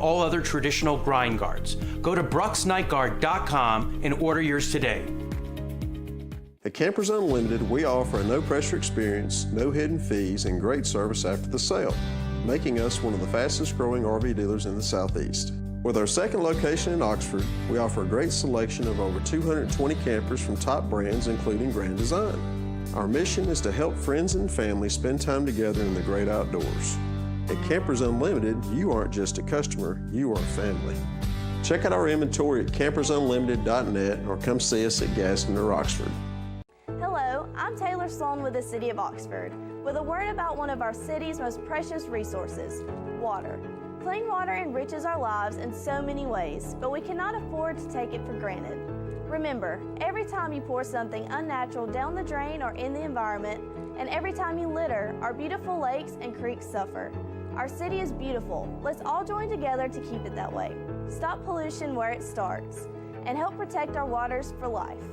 all other traditional grind guards. Go to bruxnightguard.com and order yours today. At Campers Unlimited, we offer a no-pressure experience, no hidden fees, and great service after the sale, making us one of the fastest-growing RV dealers in the Southeast. With our second location in Oxford, we offer a great selection of over 220 campers from top brands, including Grand Design. Our mission is to help friends and family spend time together in the great outdoors. At Campers Unlimited, you aren't just a customer, you are family. Check out our inventory at campersunlimited.net or come see us at Gaston or Oxford. Hello, I'm Taylor Sloan with the City of Oxford, with a word about one of our city's most precious resources, water. Clean water enriches our lives in so many ways, but we cannot afford to take it for granted. Remember, every time you pour something unnatural down the drain or in the environment, and every time you litter, our beautiful lakes and creeks suffer. Our city is beautiful. Let's all join together to keep it that way. Stop pollution where it starts, and help protect our waters for life.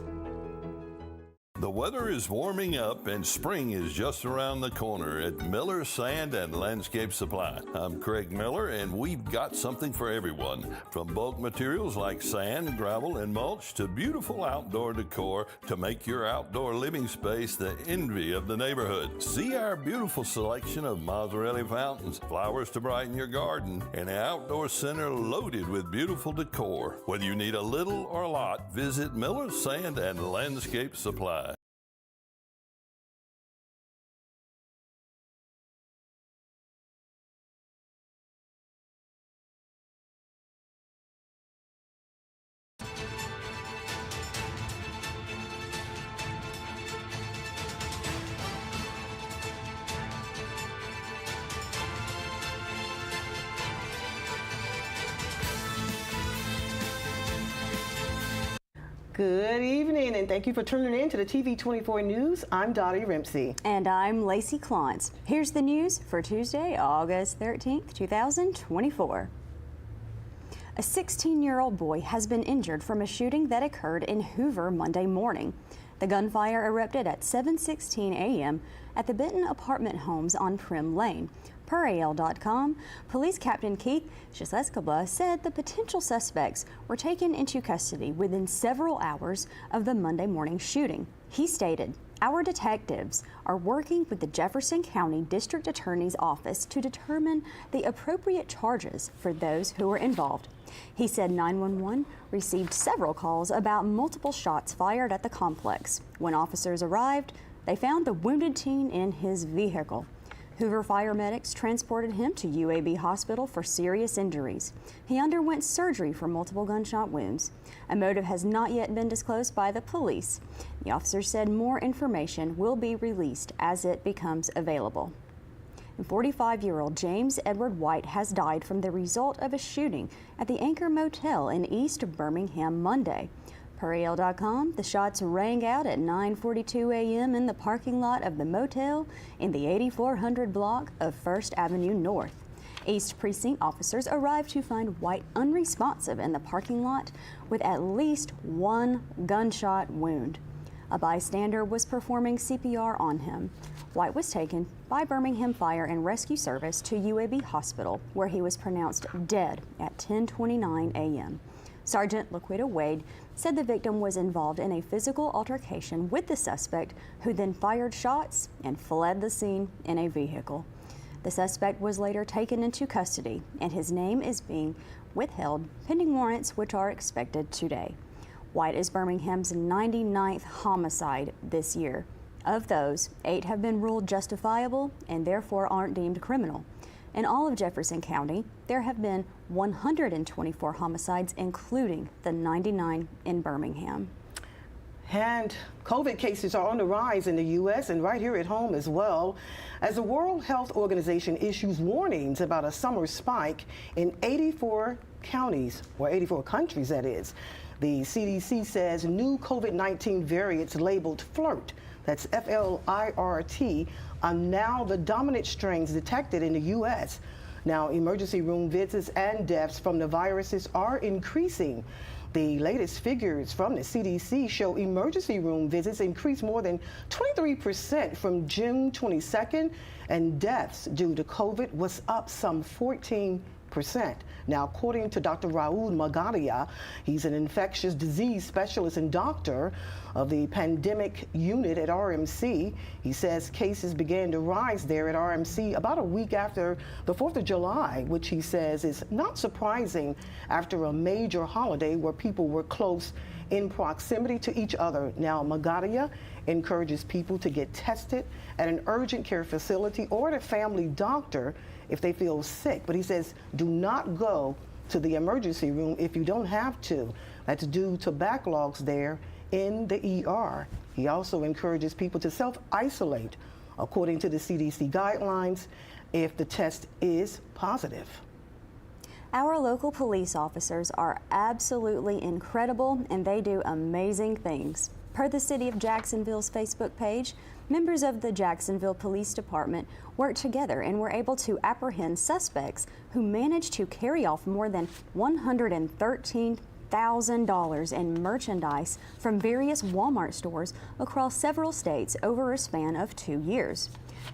The weather is warming up and spring is just around the corner at Miller Sand and Landscape Supply. I'm Craig Miller and we've got something for everyone. From bulk materials like sand, gravel, and mulch to beautiful outdoor decor to make your outdoor living space the envy of the neighborhood. See our beautiful selection of Mazzarelli fountains, flowers to brighten your garden, and an outdoor center loaded with beautiful decor. Whether you need a little or a lot, visit Miller Sand and Landscape Supply. Good evening, and thank you for tuning in to the TV 24 News. I'm Dottie Rimpsey. And I'm Lacie Clonts. Here's the news for Tuesday, August 13th, 2024. A 16-year-old boy has been injured from a shooting that occurred in Hoover Monday morning. The gunfire erupted at 7:16 a.m. at the Benton apartment homes on Prim Lane. Per AL.com, Police Captain Keith Sheseskaba said the potential suspects were taken into custody within several hours of the Monday morning shooting. He stated, "Our detectives are working with the Jefferson County District Attorney's Office to determine the appropriate charges for those who were involved." He said 911 received several calls about multiple shots fired at the complex. When officers arrived, they found the wounded teen in his vehicle. Hoover fire medics transported him to UAB Hospital for serious injuries. He underwent surgery for multiple gunshot wounds. A motive has not yet been disclosed by the police. The officers said more information will be released as it becomes available. And 45-year-old James Edward White has died from the result of a shooting at the Anchor Motel in East Birmingham Monday. Per AL.com, the shots rang out at 9:42 a.m. in the parking lot of the motel in the 8400 block of First Avenue North. East Precinct officers arrived to find White unresponsive in the parking lot with at least one gunshot wound. A bystander was performing CPR on him. White was taken by Birmingham Fire and Rescue Service to UAB Hospital, where he was pronounced dead at 10:29 a.m. Sergeant Laquita Wade said the victim was involved in a physical altercation with the suspect, who then fired shots and fled the scene in a vehicle. The suspect was later taken into custody, and his name is being withheld pending warrants, which are expected today. White is Birmingham's 99th homicide this year. Of those, 8 have been ruled justifiable and therefore aren't deemed criminal. In all of Jefferson County, there have been 124 homicides, including the 99 in Birmingham. And COVID cases are on the rise in the U.S. and right here at home as well, as the World Health Organization issues warnings about a summer spike in 84 counties, or 84 countries that is. The CDC says new COVID-19 variants labeled FLIRT, that's F-L-I-R-T, are now the dominant strains detected in the U.S. Now, emergency room visits and deaths from the viruses are increasing. The latest figures from the CDC show emergency room visits increased more than 23% from June 22nd, and deaths due to COVID was up some 14%. Now, according to Dr. Raul Magadia, he's an infectious disease specialist and doctor of the pandemic unit at RMC. He says cases began to rise there at RMC about a week after the 4th of July, which he says is not surprising after a major holiday where people were close in proximity to each other. Now, Magadia encourages people to get tested at an urgent care facility or at a family doctor if they feel sick. But he says do not go to the emergency room if you don't have to. That's due to backlogs there in the ER. He also encourages people to self-isolate according to the CDC guidelines if the test is positive. Our local police officers are absolutely incredible and they do amazing things. Per the City of Jacksonville's Facebook page, members of the Jacksonville Police Department worked together and were able to apprehend suspects who managed to carry off more than $113,000 in merchandise from various Walmart stores across several states over a span of 2 years.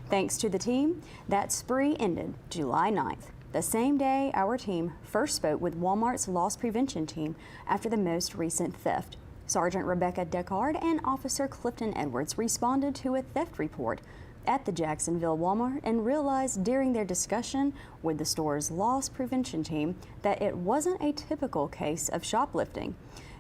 Thanks to the team, that spree ended July 9th. The same day our team first spoke with Walmart's loss prevention team after the most recent theft. Sergeant Rebecca Deckard and Officer Clifton Edwards responded to a theft report at the Jacksonville Walmart and realized during their discussion with the store's loss prevention team that it wasn't a typical case of shoplifting.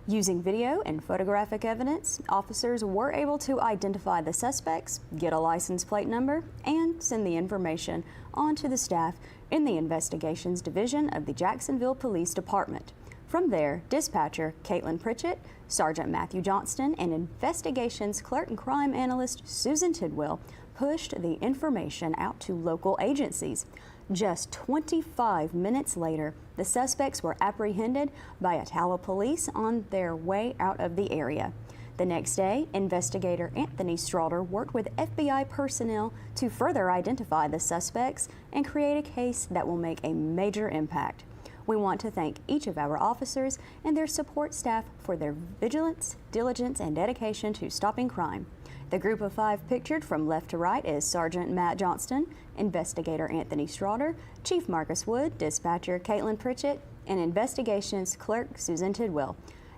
Using video and photographic evidence, officers were able to identify the suspects, get a license plate number, and send the information on to the staff in the Investigations Division of the Jacksonville Police Department. From there, dispatcher Caitlin Pritchett, Sergeant Matthew Johnston, and investigations clerk and crime analyst Susan Tidwell pushed the information out to local agencies. Just 25 minutes later, the suspects were apprehended by Talladega Police on their way out of the area. The next day, investigator Anthony Straughter worked with FBI personnel to further identify the suspects and create a case that will make a major impact. We want to thank each of our officers and their support staff for their vigilance, diligence, and dedication to stopping crime. The group of 5 pictured from left to right is Sergeant Matt Johnston, Investigator Anthony Straughter, Chief Marcus Wood, Dispatcher Caitlin Pritchett, and Investigations Clerk Susan Tidwell.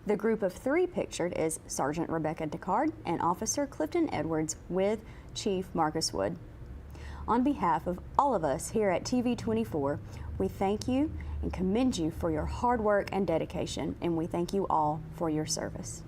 The group of 3 pictured is Sergeant Rebecca Deckard and Officer Clifton Edwards with Chief Marcus Wood. On behalf of all of us here at TV24, we thank you and commend you for your hard work and dedication, and we thank you all for your service.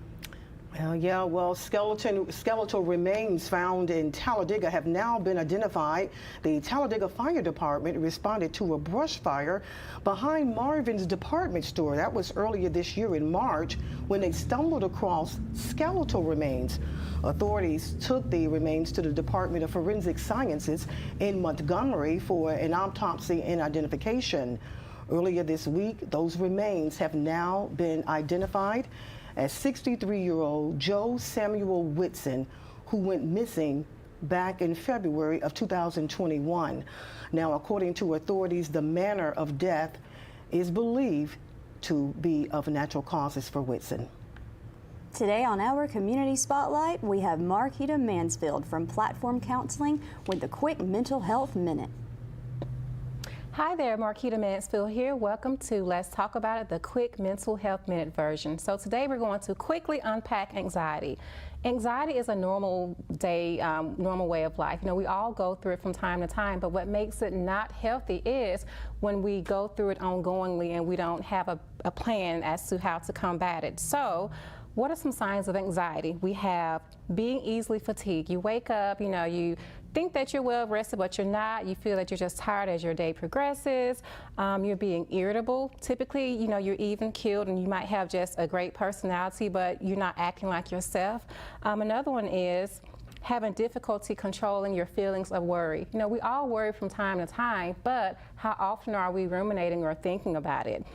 Well, skeletal remains found in Talladega have now been identified. The Talladega Fire Department responded to a brush fire behind Marvin's department store. That was earlier this year in March when they stumbled across skeletal remains. Authorities took the remains to the Department of Forensic Sciences in Montgomery for an autopsy and identification. Earlier this week, those remains have now been identified as 63-year-old Joe Samual Whitson, who went missing back in February of 2021. Now, according to authorities, the manner of death is believed to be of natural causes for Whitson. Today on our Community Spotlight, we have Marquita Mansfield from Platform Counseling with the Quick Mental Health Minute. Hi there, Marquita Mansfield here. Welcome to Let's Talk About It, the quick mental health minute version. So today we're going to quickly unpack anxiety. Anxiety is a normal day, normal way of life. You know, we all go through it from time to time, but what makes it not healthy is when we go through it ongoingly and we don't have a plan as to how to combat it. So what are some signs of anxiety? We have being easily fatigued. You wake up, you know, you think that you're well rested, but you're not. You feel that you're just tired as your day progresses. You're being irritable. Typically, you know, you're even keeled and you might have just a great personality, but you're not acting like yourself. Another one is having difficulty controlling your feelings of worry. You know, we all worry from time to time, but how often are we ruminating or thinking about it?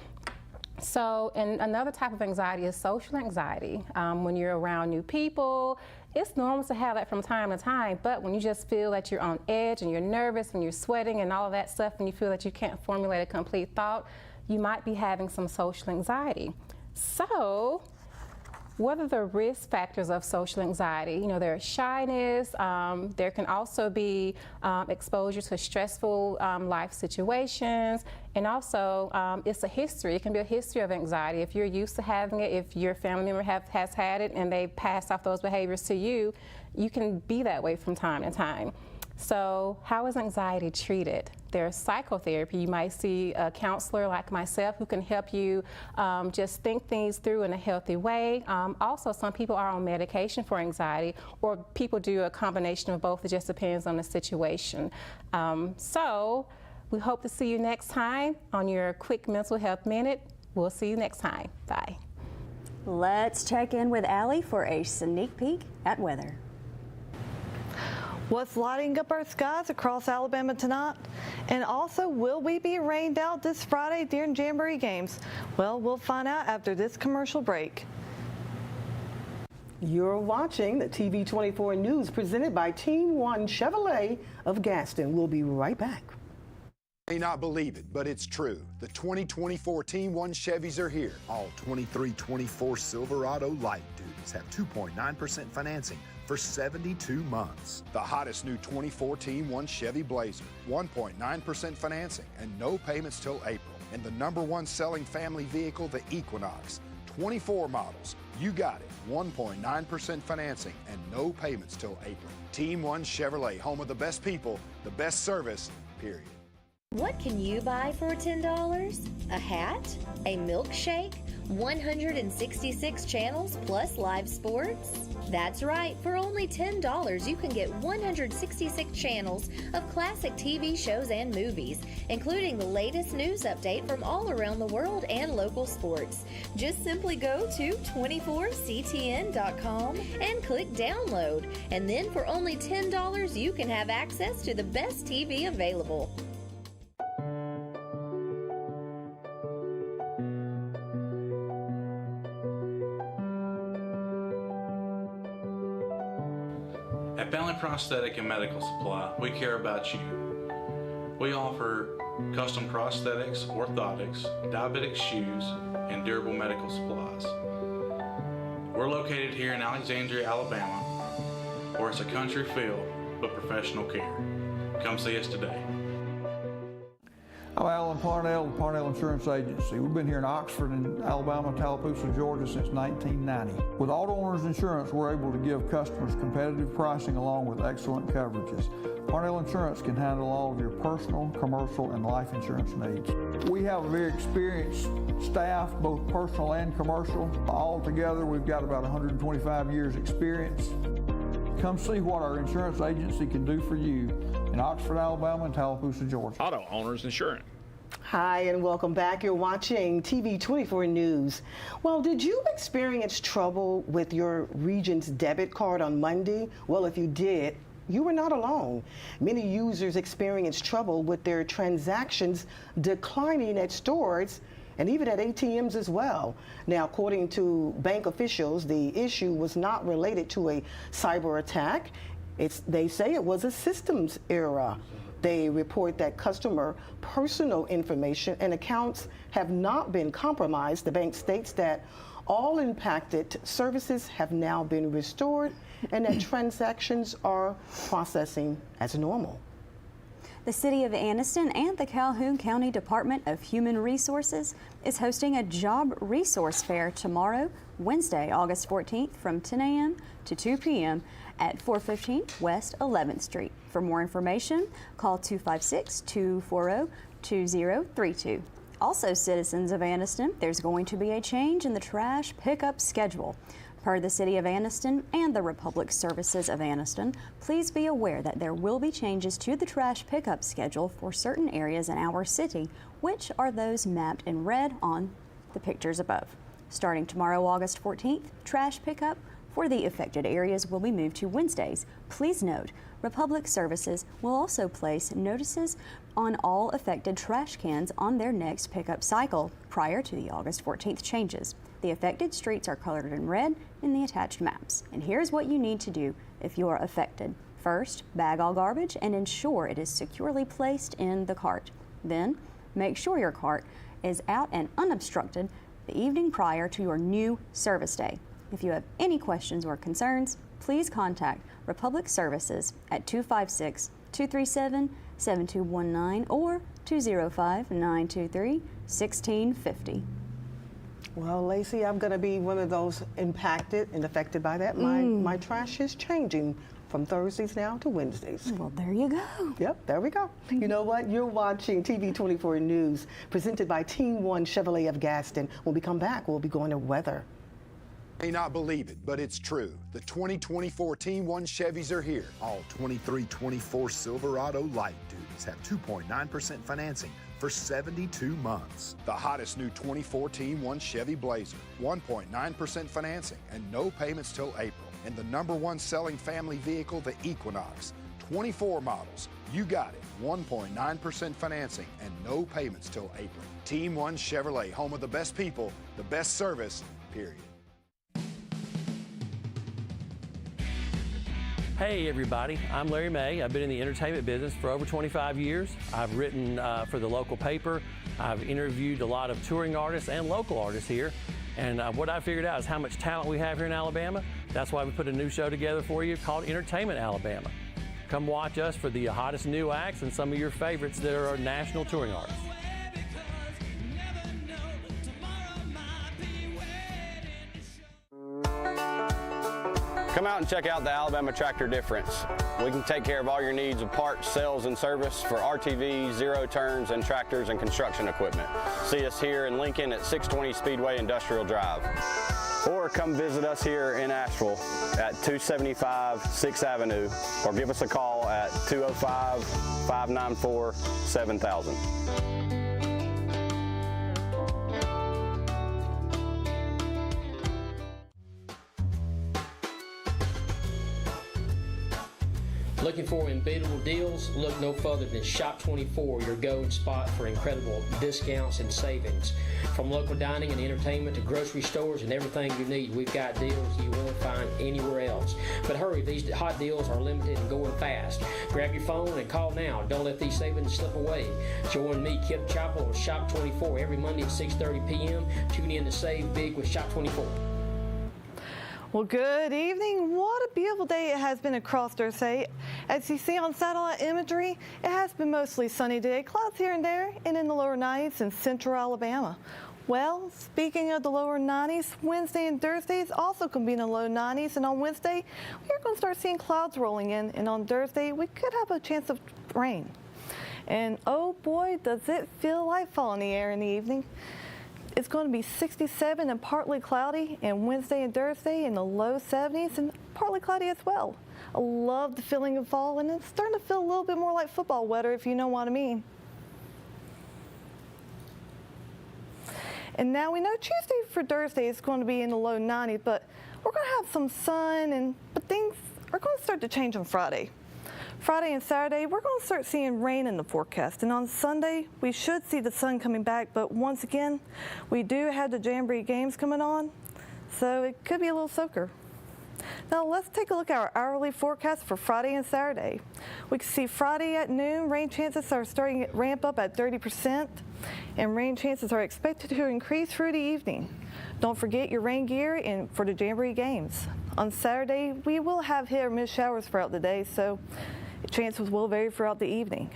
So, and another type of anxiety is social anxiety. When you're around new people, it's normal to have that from time to time, but when you just feel that you're on edge and you're nervous and you're sweating and all of that stuff and you feel that you can't formulate a complete thought, you might be having some social anxiety. So, what are the risk factors of social anxiety? You know, there's shyness, there can also be exposure to stressful life situations, and also it's a history. It can be a history of anxiety. If you're used to having it, if your family member has had it and they pass off those behaviors to you, you can be that way from time to time. So how is anxiety treated? There's psychotherapy. You might see a counselor like myself who can help you just think things through in a healthy way. Also, some people are on medication for anxiety, or people do a combination of both. It just depends on the situation. So we hope to see you next time on your Quick Mental Health Minute. We'll see you next time. Bye. Let's check in with Allie for a sneak peek at weather. What's lighting up our skies across Alabama tonight? And also, will we be rained out this Friday during Jamboree games? Well, we'll find out after this commercial break. You're watching the TV 24 News presented by Team One Chevrolet of Gaston. We'll be right back. You may not believe it, but it's true. The 2024 Team One Chevys are here. All 23-24 Silverado light duties have 2.9% financing for 72 months. The hottest new 24 Team One Chevy Blazer, 1.9% financing and no payments till April. And the #1 selling family vehicle, the Equinox, 24 models. You got it. 1.9% financing and no payments till April. Team One Chevrolet, home of the best people, the best service, period. What can you buy for $10? A hat? A milkshake? 166 channels plus live sports? That's right, for only $10 you can get 166 channels of classic TV shows and movies, including the latest news update from all around the world and local sports. Just simply go to 24ctn.com and click download, and then for only $10 you can have access to the best TV available. At Family Prosthetic and Medical Supply, we care about you. We offer custom prosthetics, orthotics, diabetic shoes, and durable medical supplies. We're located here in Alexandria, Alabama, where it's a country feel but professional care. Come see us today. I'm Alan Parnell, the Parnell Insurance Agency. We've been here in Oxford and Alabama, Tallapoosa, Georgia since 1990. With Auto Owners Insurance, we're able to give customers competitive pricing along with excellent coverages. Parnell Insurance can handle all of your personal, commercial, and life insurance needs. We have a very experienced staff, both personal and commercial. All together, we've got about 125 years experience. Come see what our insurance agency can do for you in Oxford, Alabama, and Tallapoosa, Georgia. Auto Owners Insurance. Hi, and welcome back. You're watching TV 24 News. Well, did you experience trouble with your Regions debit card on Monday? Well, if you did, you were not alone. Many users experienced trouble with their transactions declining at stores and even at ATMs as well. Now, according to bank officials, the issue was not related to a cyber attack. They say it was a systems error. They report that customer personal information and accounts have not been compromised. The bank states that all impacted services have now been restored and that transactions are processing as normal. The City of Anniston and the Calhoun County Department of Human Resources is hosting a job resource fair tomorrow, Wednesday, August 14th from 10 a.m. to 2 p.m. at 415 West 11th Street. For more information, call 256-240-2032. Also, citizens of Anniston, there's going to be a change in the trash pickup schedule. Per the City of Anniston and the Republic Services of Anniston, please be aware that there will be changes to the trash pickup schedule for certain areas in our city, which are those mapped in red on the pictures above. Starting tomorrow, August 14th, trash pickup for the affected areas will be moved to Wednesdays. Please note, Republic Services will also place notices on all affected trash cans on their next pickup cycle prior to the August 14th changes. The affected streets are colored in red in the attached maps. And here's what you need to do if you are affected. First, bag all garbage and ensure it is securely placed in the cart. Then, make sure your cart is out and unobstructed the evening prior to your new service day. If you have any questions or concerns, please contact Republic Services at 256-237-7219 or 205-923-1650. Well, Lacie, I'm going to be one of those impacted and affected by that. My trash is changing from Thursdays now to Wednesdays. Well, there you go. Yep, there we go. You know what? You're watching TV 24 News, presented by Team 1 Chevrolet of Gaston. When we come back, we'll be going to weather. May not believe it, but it's true. The 2024 Team 1 Chevys are here. All 2324 Silverado light duties have 2.9% financing for 72 months. The hottest new 24 Team 1 Chevy Blazer, 1.9% financing and no payments till April. And the #1 selling family vehicle, the Equinox. 24 models, you got it. 1.9% financing and no payments till April. Team 1 Chevrolet, home of the best people, the best service, period. Hey everybody, I'm Larry May. I've been in the entertainment business for over 25 years. I've written for the local paper. I've interviewed a lot of touring artists and local artists here. And what I figured out is how much talent we have here in Alabama. That's why we put a new show together for you called Entertainment Alabama. Come watch us for the hottest new acts and some of your favorites that are national touring artists. Come out and check out the Alabama Tractor difference. We can take care of all your needs of parts, sales, and service for RTVs, zero turns, and tractors and construction equipment. See us here in Lincoln at 620 Speedway Industrial Drive. Or come visit us here in Asheville at 275 6th Avenue, or give us a call at 205-594-7000. Looking for unbeatable deals? Look no further than Shop 24, your go-to spot for incredible discounts and savings. From local dining and entertainment to grocery stores and everything you need, we've got deals you won't find anywhere else. But hurry, these hot deals are limited and going fast. Grab your phone and call now. Don't let these savings slip away. Join me, Kip Chappell, on Shop 24 every Monday at 6:30 p.m. Tune in to save big with Shop 24. Well, good evening. What a beautiful day it has been across our state. As you see on satellite imagery, it has been mostly sunny today, clouds here and there, and in the lower 90s in central Alabama. Well, speaking of the lower 90s, Wednesday and Thursdays also can be in the low 90s, and on Wednesday, we're going to start seeing clouds rolling in, and on Thursday, we could have a chance of rain. And oh boy, does it feel like fall in the air in the evening. It's going to be 67 and partly cloudy, and Wednesday and Thursday in the low 70s and partly cloudy as well. I love the feeling of fall, and it's starting to feel a little bit more like football weather, if you know what I mean. And now we know Tuesday for Thursday is going to be in the low 90s, but we're going to have some sun, but things are going to start to change on Friday. Friday and Saturday, we're going to start seeing rain in the forecast. And on Sunday, we should see the sun coming back. But once again, we do have the Jamboree games coming on, so it could be a little soaker. Now, let's take a look at our hourly forecast for Friday and Saturday. We can see Friday at noon, rain chances are starting to ramp up at 30%, and rain chances are expected to increase through the evening. Don't forget your rain gear for the Jamboree games. On Saturday, we will have hit or miss showers throughout the day, so chances will vary throughout the evening.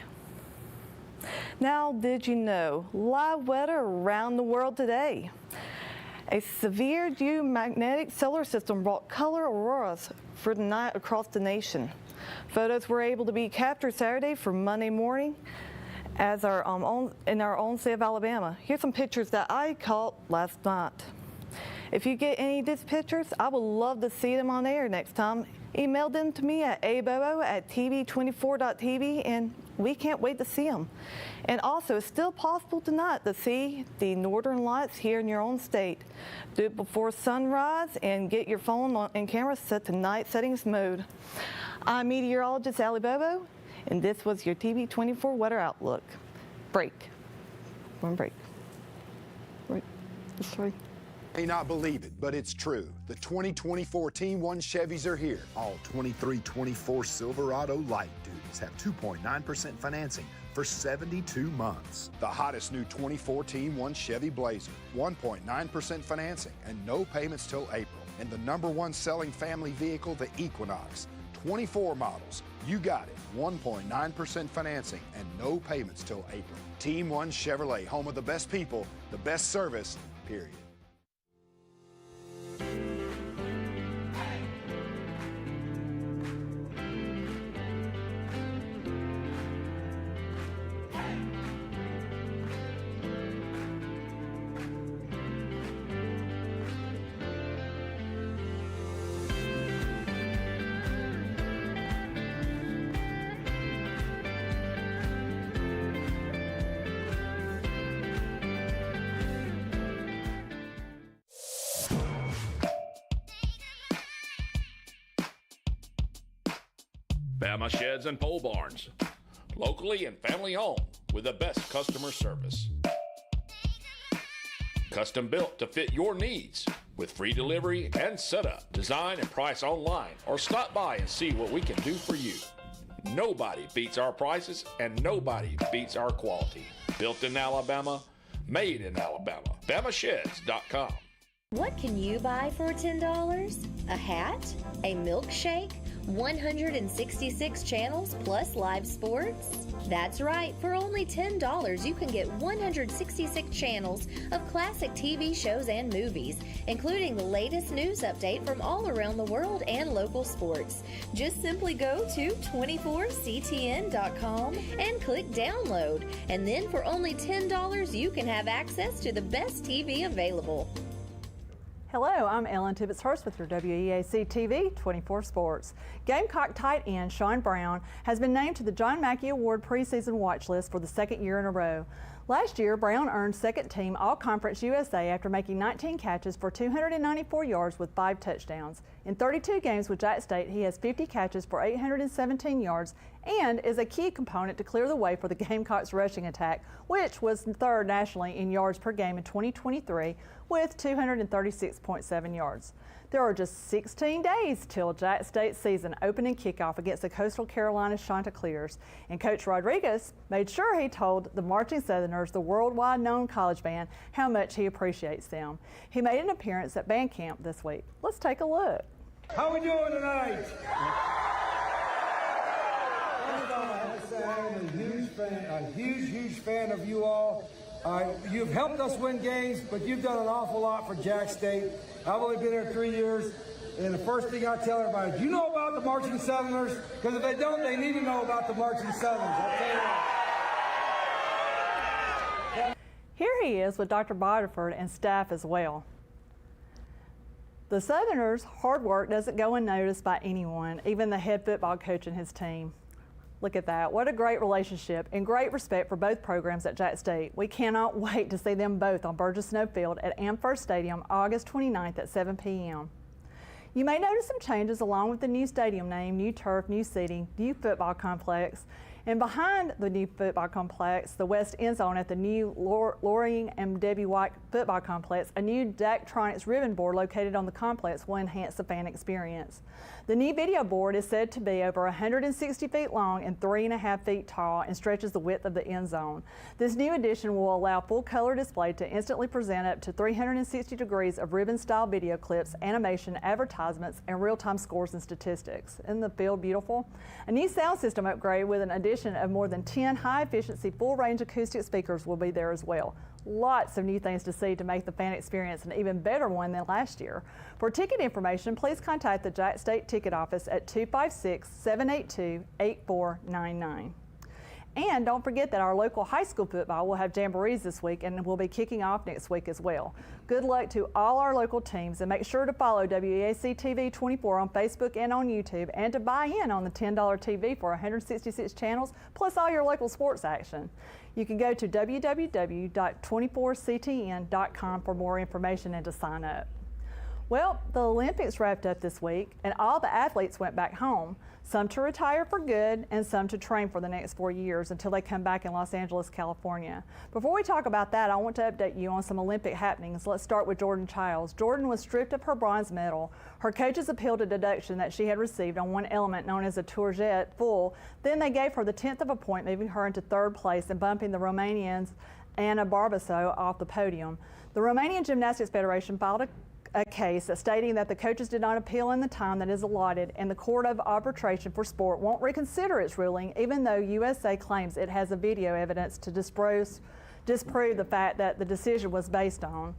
Now, did you know live weather around the world today? A severe geomagnetic solar system brought color auroras for the night across the nation. Photos were able to be captured Saturday for Monday morning as in our own state of Alabama. Here's some pictures that I caught last night. If you get any of these pictures, I would love to see them on air next time. Email them to me at abobo@tv24.tv, and we can't wait to see them. And also, it's still possible tonight to see the northern lights here in your own state. Do it before sunrise and get your phone and camera set to night settings mode. I'm meteorologist Allie Bobo, and this was your TV24 weather outlook. Break. One break. Right. Sorry. May not believe it, but it's true. The 2024 Team 1 Chevys are here. All 2324 Silverado light duties have 2.9% financing for for 72 months. The hottest new 2014 Chevy Blazer, 1.9% financing and no payments till April. And the #1 selling family vehicle, the Equinox. 24 models. You got it. 1.9% financing and no payments till April. Team One Chevrolet, home of the best people, the best service, period. Bama Sheds and Pole Barns, locally and family owned with the best customer service. Custom built to fit your needs with free delivery and setup. Design and price online or stop by and see what we can do for you. Nobody beats our prices and nobody beats our quality. Built in Alabama, made in Alabama. BamaSheds.com. What can you buy for $10? A hat? A milkshake? 166 channels plus live sports? That's right, for only $10 you can get 166 channels of classic TV shows and movies, including the latest news update from all around the world and local sports. Just simply go to 24ctn.com and click download, and then for only $10 you can have access to the best TV available. Hello, I'm Ellen Tibbetts Hurst with your WEAC TV 24 Sports. Gamecock tight end Sean Brown has been named to the John Mackey Award preseason watch list for the second year in a row. Last year, Brown earned second team All-Conference USA after making 19 catches for 294 yards with 5 touchdowns. In 32 games with Jack State, he has 50 catches for 817 yards and is a key component to clear the way for the Gamecocks rushing attack, which was third nationally in yards per game in 2023 with 236.7 yards. There are just 16 days till Jack State's season opening kickoff against the Coastal Carolina Chanticleers, and Coach Rodriguez made sure he told the Marching Southerners, the worldwide known college band, how much he appreciates them. He made an appearance at band camp this week. Let's take a look. How we doing tonight? I'm a huge fan of you all. You've helped us win games, but you've done an awful lot for Jack State. I've only been here 3 years, and the first thing I tell everybody, do you know about the Marching Southerners? Because if they don't, they need to know about the Marching Southerners. I'll tell you what. Here he is with Dr. Bodiford and staff as well. The Southerners' hard work doesn't go unnoticed by anyone, even the head football coach and his team. Look at that. What a great relationship and great respect for both programs at Jack State. We cannot wait to see them both on Burgess Snow Field at Amherst Stadium August 29th at 7 p.m. You may notice some changes along with the new stadium name, new turf, new seating, new football complex. And behind the new football complex, the west end zone at the new Loring and Debbie White football complex, a new Daktronics ribbon board located on the complex will enhance the fan experience. The new video board is said to be over 160 feet long and 3.5 feet tall and stretches the width of the end zone. This new addition will allow full color display to instantly present up to 360 degrees of ribbon-style video clips, animation, advertisements, and real-time scores and statistics. Isn't the field beautiful? A new sound system upgrade with an addition of more than 10 high-efficiency, full-range acoustic speakers will be there as well. Lots of new things to see to make the fan experience an even better one than last year. For ticket information, please contact the Jack State Ticket Office at 256-782-8499. And don't forget that our local high school football will have jamborees this week and will be kicking off next week as well. Good luck to all our local teams, and make sure to follow WEAC TV 24 on Facebook and on YouTube, and to buy in on the $10 TV for 166 channels plus all your local sports action. You can go to www.24ctn.com for more information and to sign up. Well, the Olympics wrapped up this week, and all the athletes went back home, some to retire for good and some to train for the next 4 years until they come back in Los Angeles, California. Before we talk about that, I want to update you on some Olympic happenings. Let's start with Jordan Childs. Jordan was stripped of her bronze medal. Her coaches appealed a deduction that she had received on one element known as a tourette full. Then they gave her the 10th of a point, moving her into third place and bumping the Romanian's Anna Barbaso off the podium. The Romanian Gymnastics Federation filed a case stating that the coaches did not appeal in the time that is allotted, and the Court of Arbitration for Sport won't reconsider its ruling, even though USA claims it has a video evidence to disprove the fact that the decision was based on.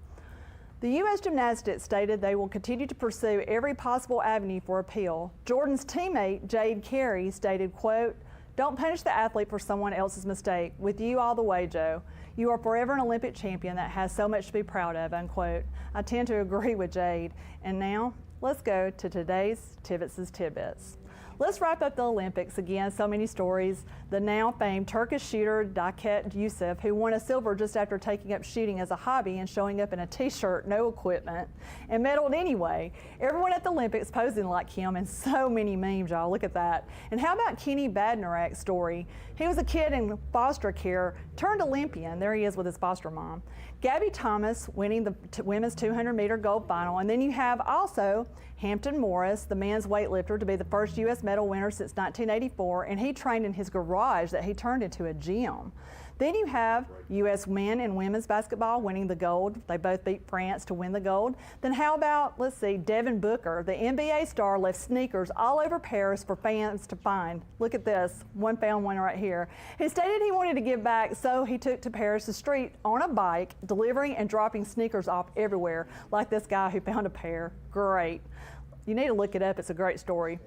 The U.S. Gymnastics stated they will continue to pursue every possible avenue for appeal. Jordan's teammate, Jade Carey, stated, quote, "Don't punish the athlete for someone else's mistake. With you all the way, Joe. You are forever an Olympic champion that has so much to be proud of," unquote. I tend to agree with Jade. And now, let's go to today's Tibbetts' Tidbits. Let's wrap up the Olympics. Again, so many stories. The now famed Turkish shooter Daket Yusuf, who won a silver just after taking up shooting as a hobby and showing up in a t-shirt, no equipment, and medaled anyway. Everyone at the Olympics posing like him, and so many memes, y'all. Look at that. And how about Kenny Badnarak's story? He was a kid in foster care, turned Olympian. There he is with his foster mom. Gabby Thomas winning the women's 200-meter gold final. And then you have also Hampton Morris, the men's weightlifter, to be the first U.S. medal winner since 1984, and he trained in his garage that he turned into a gym. Then you have U.S. men and women's basketball winning the gold. They both beat France to win the gold. Then how about, let's see, Devin Booker, the NBA star, left sneakers all over Paris for fans to find. Look at this, found one right here. He stated he wanted to give back, so he took to Paris' street on a bike, delivering and dropping sneakers off everywhere, like this guy who found a pair. Great. You need to look it up, it's a great story.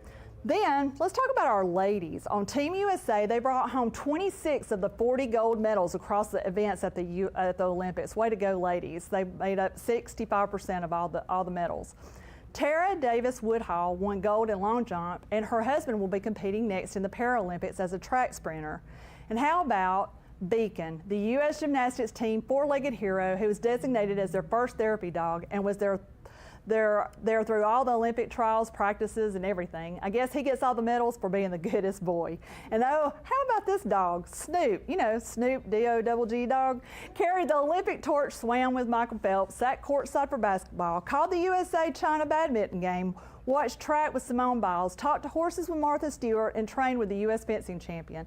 Then, let's talk about our ladies. On Team USA, they brought home 26 of the 40 gold medals across the events at the Olympics. Way to go, ladies. They made up 65% of all the medals. Tara Davis Woodhall won gold in long jump, and her husband will be competing next in the Paralympics as a track sprinter. And how about Beacon, the U.S. gymnastics team four-legged hero who was designated as their first therapy dog and was there through all the Olympic trials, practices, and everything. I guess he gets all the medals for being the goodest boy. And oh, how about this dog, Snoop? You know, Snoop, D-O-double-G dog. Carried the Olympic torch, swam with Michael Phelps, sat courtside for basketball, called the USA-China badminton game, watched track with Simone Biles, talked to horses with Martha Stewart, and trained with the U.S. fencing champion.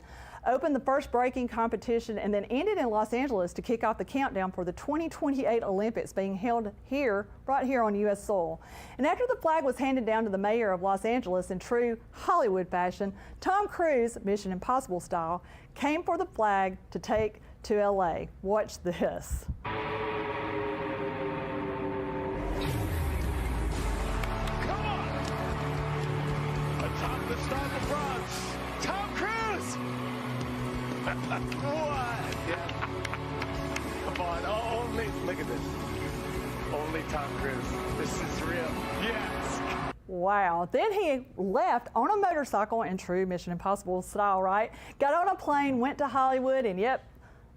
Opened the first breaking competition and then ended in Los Angeles to kick off the countdown for the 2028 Olympics being held here, right here on U.S. soil. And after the flag was handed down to the mayor of Los Angeles in true Hollywood fashion, Tom Cruise, Mission Impossible style, came for the flag to take to L.A. Watch this. Atop the start of France, Tom Cruise! What? Yeah. Come on, only, look at this. Only Tom Cruise. This is real. Yes. Wow. Then he left on a motorcycle in true Mission Impossible style, right? Got on a plane, went to Hollywood, and yep,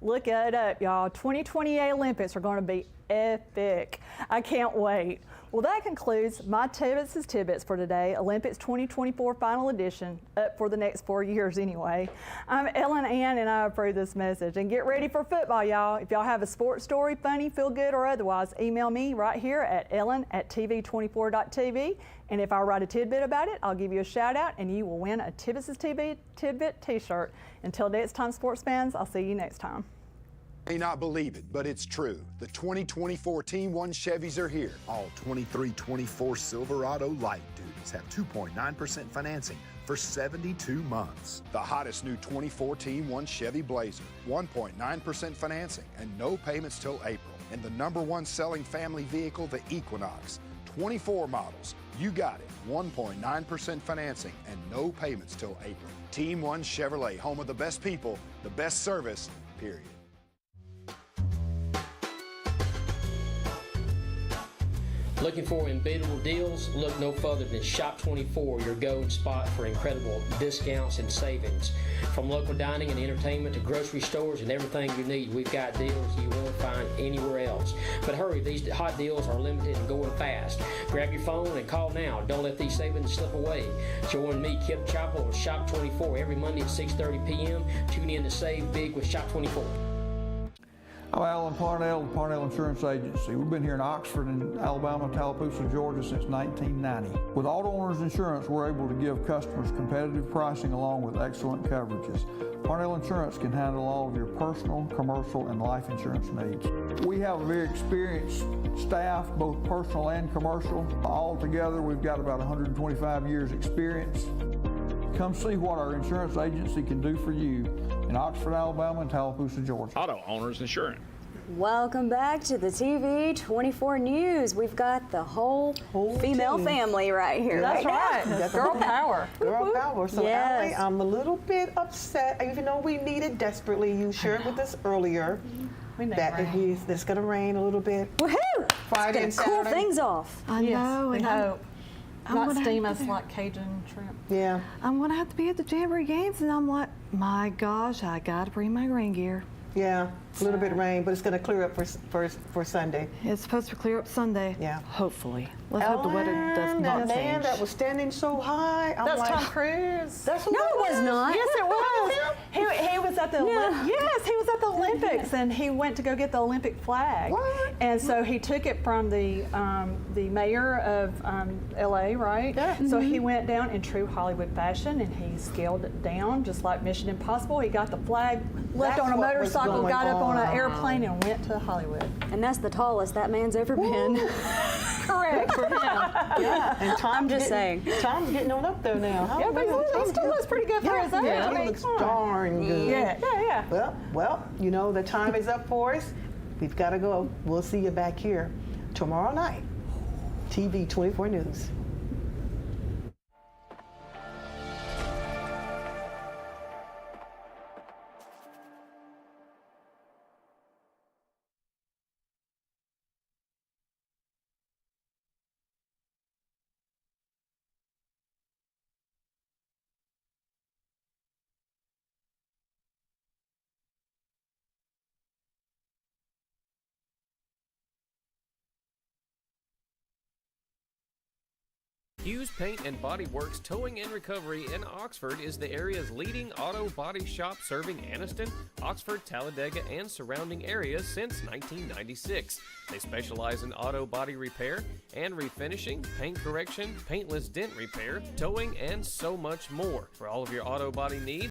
look it up, y'all. 2028 Olympics are going to be epic. I can't wait. Well, that concludes my Tibbetts' Tidbits for today, Olympics 2024 final edition, up for the next 4 years anyway. I'm Ellen Ann, and I approve this message. And get ready for football, y'all. If y'all have a sports story, funny, feel good, or otherwise, email me right here at ellen@tv24.tv. And if I write a tidbit about it, I'll give you a shout out, and you will win a Tibbetts' Tidbit t-shirt. Until next time, sports fans, I'll see you next time. May not believe it, but it's true. The 2024 Team 1 Chevys are here. All 2324 Silverado Light Duties have 2.9% financing for 72 months. The hottest new 24 Team 1 Chevy Blazer, 1.9% financing and no payments till April. And the #1 selling family vehicle, the Equinox. 24 models, you got it. 1.9% financing and no payments till April. Team 1 Chevrolet, home of the best people, the best service, period. Looking for unbeatable deals? Look no further than Shop 24, your go-to spot for incredible discounts and savings. From local dining and entertainment to grocery stores and everything you need, we've got deals you won't find anywhere else. But hurry, these hot deals are limited and going fast. Grab your phone and call now. Don't let these savings slip away. Join me, Kip Chappell, with Shop 24 every Monday at 6:30 p.m. Tune in to save big with Shop 24. I'm Alan Parnell, the Parnell Insurance Agency. We've been here in Oxford and Alabama, Tallapoosa, Georgia since 1990. With Auto Owners Insurance, we're able to give customers competitive pricing along with excellent coverages. Parnell Insurance can handle all of your personal, commercial, and life insurance needs. We have a very experienced staff, both personal and commercial. All together, we've got about 125 years experience. Come see what our insurance agency can do for you in Oxford, Alabama, and Tallapoosa, Georgia. Auto Owners Insurance. Welcome back to the TV 24 News. We've got the whole female team. family right here. That's right. now. Girl power. Girl power. So, Yes. Allie, I'm a little bit upset, even though we need it desperately. You shared with us earlier that it's going to rain a little bit. Woohoo! Friday and It's going to cool Saturday. things off. I know, and hope. I'm Not gonna steam have us to- like Cajun shrimp. Yeah. I'm going to have to be at the Jamboree games, and I'm like, my gosh, I got to bring my rain gear. Yeah, a little bit of rain, but it's going to clear up for Sunday. It's supposed to clear up Sunday. Yeah. Hopefully. Let's hope the weather does Ellen, not that man change. that was standing so high. I'm That's like, Tom Cruise. That's who No, that it was not. Yes, it was. He was at the Yeah. Yes, he was at the Olympics, and he went to go get the Olympic flag. What? And so he took it from the mayor of L.A. Right? Yeah. So he went down in true Hollywood fashion, and he scaled it down just like Mission Impossible. He got the flag, left That's on a what was motorcycle, going got up on an on. airplane, and went to Hollywood. And that's the tallest that man's ever been. Correct for him. Yeah, and I'm just saying. Tom's getting on up there now. Huh? Yeah, but he still looks pretty good for his age. Yeah, I mean, he looks come on. darn good. Yeah. Well, you know, the time is up for us. We've got to go. We'll see you back here tomorrow night. TV 24 News. Hughes Paint and Body Works Towing and Recovery in Oxford is the area's leading auto body shop, serving Anniston, Oxford, Talladega, and surrounding areas since 1996. They specialize in auto body repair and refinishing, paint correction, paintless dent repair, towing, and so much more. For all of your auto body needs,